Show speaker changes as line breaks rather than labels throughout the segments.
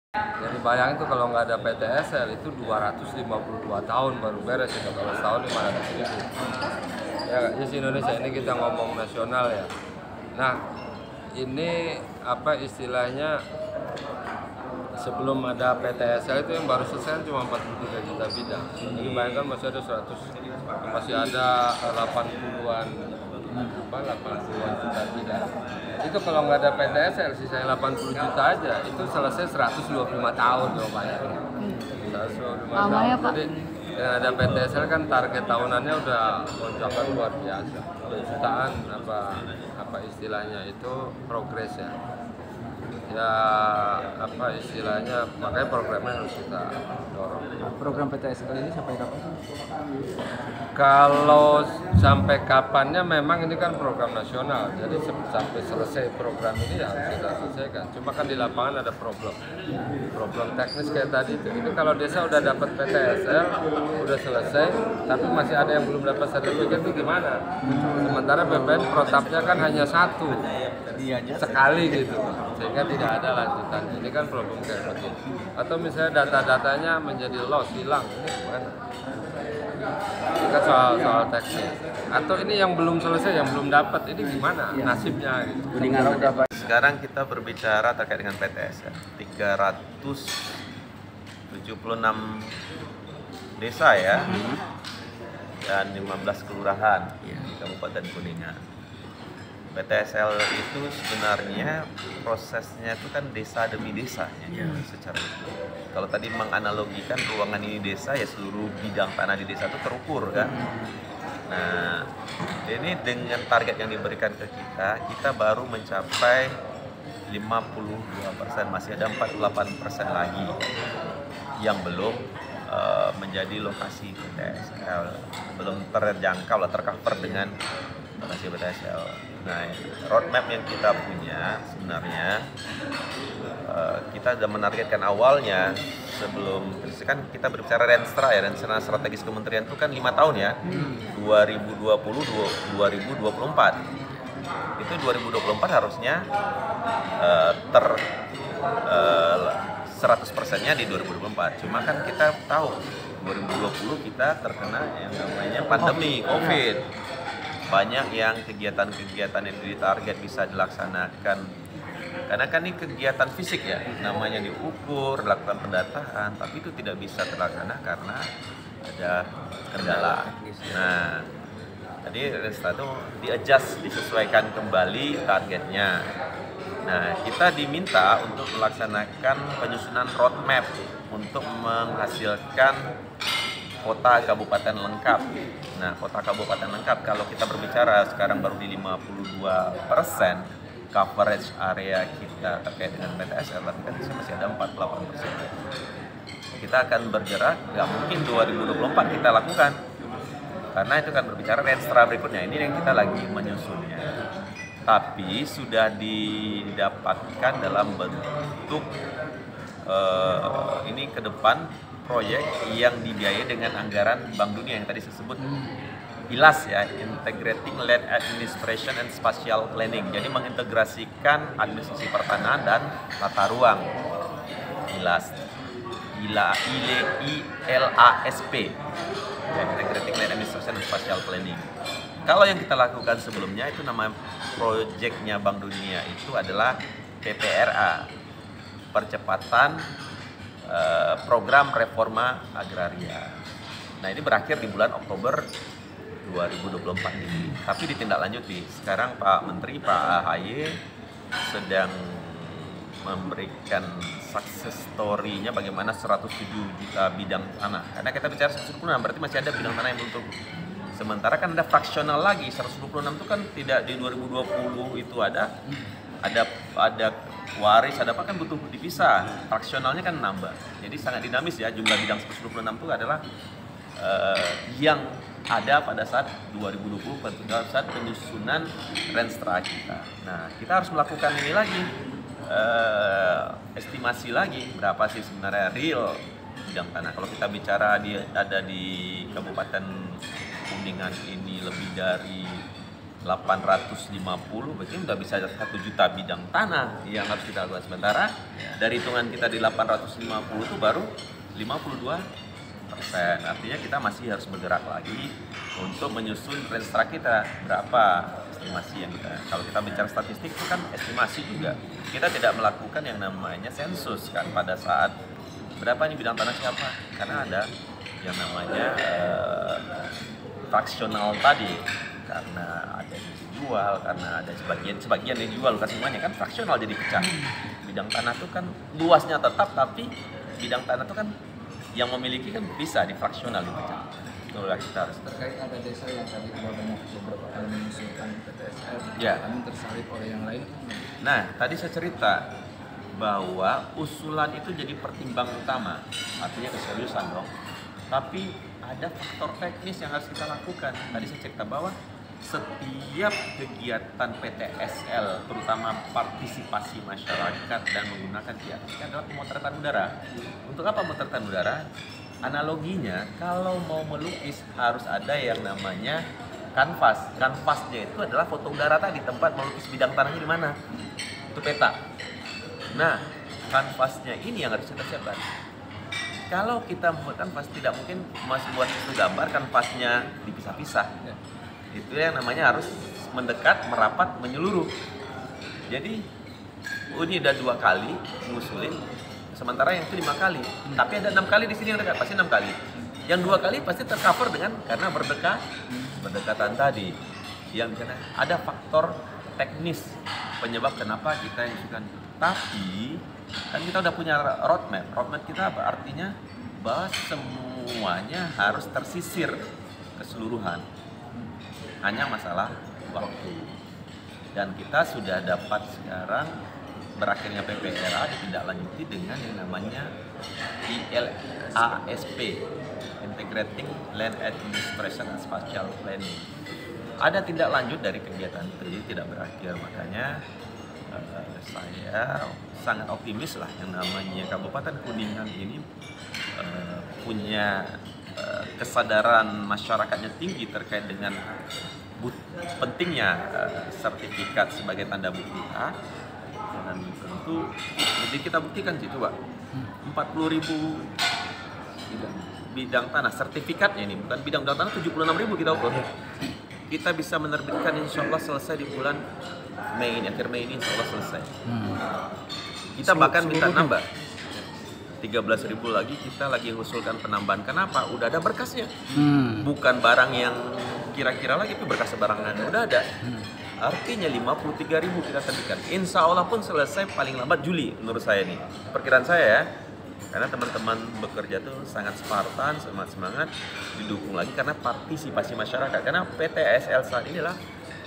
Jadi bayangin tuh kalau nggak ada PTSL itu 252 tahun baru beres itu, kalau setahun 500.000. Ya di Indonesia ini kita ngomong nasional ya. Nah ini apa istilahnya, sebelum ada PTSL itu yang baru selesai cuma 43 juta bidang. Jadi bayangkan masih ada 100, masih ada 80-an 80-an juta bidang. Itu kalau nggak ada PTSL sisanya 80 juta aja, itu selesai 125 tahun dong bayangin. 125 tahun.
Pak.
Jadi dengan ada PTSL kan target tahunannya udah lonjakan luar biasa. Jutaan apa istilahnya itu progres ya. Ya apa istilahnya, makanya programnya harus kita dorong.
Program PTSL ini sampai kapan sih?
Kalau sampai kapannya memang ini kan program nasional, jadi sampai selesai program ini ya harus kita selesaikan. Cuma kan di lapangan ada problem teknis kayak tadi itu. Ini kalau desa udah dapat PTSL, udah selesai, tapi masih ada yang belum dapat sertifikat itu gimana? Sementara BPN protapnya kan hanya satu sekali gitu, sehingga tidak ada lanjutan. Ini kan problem kayak begitu. Atau misalnya data-datanya menjadi loss, hilang, ini gimana? Ini kan soal teknis. Atau ini yang belum selesai, yang belum dapat, ini gimana nasibnya gitu.
Sekarang kita berbicara terkait dengan PTS ya. 376 desa ya, dan 15 kelurahan di Kabupaten Kuningan. PTSL itu sebenarnya prosesnya itu kan desa demi desa ya, secara itu. Kalau tadi menganalogikan ruangan ini desa, ya seluruh bidang tanah di desa itu terukur kan. Nah, ini dengan target yang diberikan ke kita baru mencapai 52%, masih ada 48% lagi yang belum menjadi lokasi PTSL, belum terjangkau lah, tercover dengan lokasi PTSL. Nah, roadmap yang kita punya sebenarnya kita sudah menargetkan awalnya, sebelum kan kita berbicara Renstra ya, rencana strategis kementerian itu kan 5 tahun ya, 2020-2024. Itu 2024 harusnya 100%-nya di 2024. Cuma kan kita tahu 2020 kita terkena yang namanya pandemi COVID. Banyak yang kegiatan-kegiatan yang ditarget bisa dilaksanakan, karena kan ini kegiatan fisik ya, namanya diukur, dilakukan pendataan, tapi itu tidak bisa terlaksana karena ada kendala. Nah, jadi Renstra itu di-adjust, disesuaikan kembali targetnya. Nah, kita diminta untuk melaksanakan penyusunan roadmap untuk menghasilkan kota kabupaten lengkap. Nah, kota kabupaten lengkap kalau kita berbicara sekarang baru di 52% coverage area kita terkait dengan PTSL, tapi kan masih ada 48%. Kita akan bergerak, nggak mungkin 2024 kita lakukan, karena itu kan berbicara Renstra berikutnya, ini yang kita lagi menyusunnya. Tapi sudah didapatkan dalam bentuk ini ke depan proyek yang dibiayai dengan anggaran Bank Dunia yang tadi saya sebut ILAS ya, Integrating Land Administration and Spatial Planning. Jadi mengintegrasikan administrasi pertanahan dan tata ruang. ILAS, ILASP, ya, Integrating Land Administration and Spatial Planning. Kalau yang kita lakukan sebelumnya itu nama proyeknya Bank Dunia itu adalah PPRA, percepatan program reforma agraria. Nah, ini berakhir di bulan Oktober 2024 ini, tapi ditindaklanjuti. Sekarang Pak Menteri, Pak AHY sedang memberikan success story-nya bagaimana 107 juta bidang tanah. Karena kita bicara 126, berarti masih ada bidang tanah yang belum terhubung. Sementara kan ada fraksional lagi, 126 itu kan tidak di 2020 itu ada waris, ada apa kan butuh dipisah, fraksionalnya kan nambah. Jadi sangat dinamis ya, jumlah bidang 126 itu adalah yang ada pada saat 2020, pada saat penyusunan Renstra kita. Nah, kita harus melakukan ini lagi, estimasi lagi berapa sih sebenarnya real bidang tanah. Kalau kita bicara ada di Kabupaten Kuningan ini lebih dari 850, berarti udah bisa 1 juta bidang tanah yang harus kita lakukan. Sementara dari hitungan kita di 850 itu baru 52%. Artinya kita masih harus bergerak lagi untuk menyusun renstra kita berapa estimasi yang kita. Kalau kita bicara statistik itu kan estimasi juga. Kita tidak melakukan yang namanya sensus kan pada saat berapa ini bidang tanah siapa, karena ada yang namanya fraksional tadi, karena ada yang dijual, karena ada sebagian yang dijual, bukan semuanya kan fraksional jadi pecah. Bidang tanah itu kan luasnya tetap, tapi bidang tanah itu kan yang memiliki kan bisa di fraksional dipecah. Itulah kita harus
Terkait ada desa yang tadi sudah banyak beberapa kali mengusulkan PTSL,
Ya.
kami tersalib oleh yang lain.
Nah, tadi saya cerita bahwa usulan itu jadi pertimbangan utama, artinya keseriusan dong. Tapi ada faktor teknis yang harus kita lakukan. Tadi saya cerita bahwa setiap kegiatan PTSL, terutama partisipasi masyarakat dan menggunakan TIA adalah pemotretan udara. Untuk apa pemotretan udara? Analoginya, kalau mau melukis harus ada yang namanya kanvas. Kanvasnya itu adalah foto udara tadi, tempat melukis bidang tanahnya di mana. Itu peta. Nah, kanvasnya ini yang harus kita siapkan. Kalau kita membuat kanvas, tidak mungkin masih buat satu gambar, kanvasnya dipisah-pisah. Itu yang namanya harus mendekat, merapat, menyeluruh. Jadi, ini udah 2 kali ngusulin, sementara yang itu 5 kali. Tapi ada 6 kali di sini yang dekat, pasti 6 kali. Yang 2 kali pasti tercover dengan karena berdekatan tadi. Yang karena ada faktor teknis penyebab kenapa kita yang suka. Tapi kan kita udah punya roadmap. Roadmap kita apa? Artinya bahwa semuanya harus tersisir keseluruhan. Hanya masalah waktu. Dan kita sudah dapat sekarang berakhirnya PPRA ditindaklanjuti dengan yang namanya ILASP, Integrating Land Administration and Spatial Planning. Ada tindak lanjut dari kegiatan itu, jadi tidak berakhir. Makanya saya sangat optimis lah yang namanya Kabupaten Kuningan ini punya kesadaran masyarakatnya tinggi terkait dengan pentingnya sertifikat sebagai tanda bukti A. Dan tentu jadi kita buktikan sih, coba 40.000 bidang tanah sertifikatnya ini, bukan bidang tanah 76.000 kita ukur. Kita bisa menerbitkan insya Allah selesai di bulan Mei ini, akhir Mei ini insya Allah selesai. Kita bahkan minta nambah 13.000 lagi, kita lagi usulkan penambahan. Kenapa? Udah ada berkasnya. Bukan barang yang kira-kira lagi, tapi berkas barangan udah ada. Artinya 53.000 kita terbitkan. Insya Allah pun selesai paling lambat Juli menurut saya nih. Perkiraan saya ya. Karena teman-teman bekerja tuh sangat Spartan, semangat didukung lagi karena partisipasi masyarakat. Karena PTSL saat ini adalah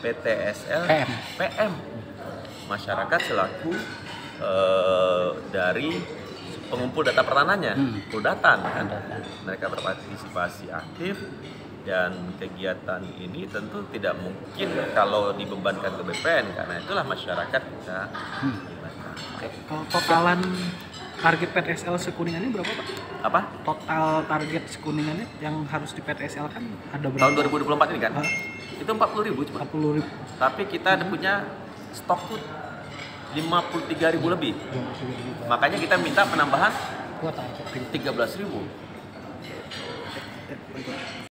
PTSL PM. Masyarakat selaku dari pengumpul data pertanahnya, Kuldatan kan. Mereka berpartisipasi aktif dan kegiatan ini tentu tidak mungkin kalau dibebankan ke BPN karena itulah masyarakat kita.
Kalau totalan target PTSL sekuningannya berapa, Pak?
Apa?
Total target sekuningannya yang harus di PTSL kan ada berapa?
Tahun 2024 ini kan? Itu 40.000 cuma.
40.000.
Tapi kita ada punya stok tuh 53.000 lebih. Makanya kita minta penambahan 13.000.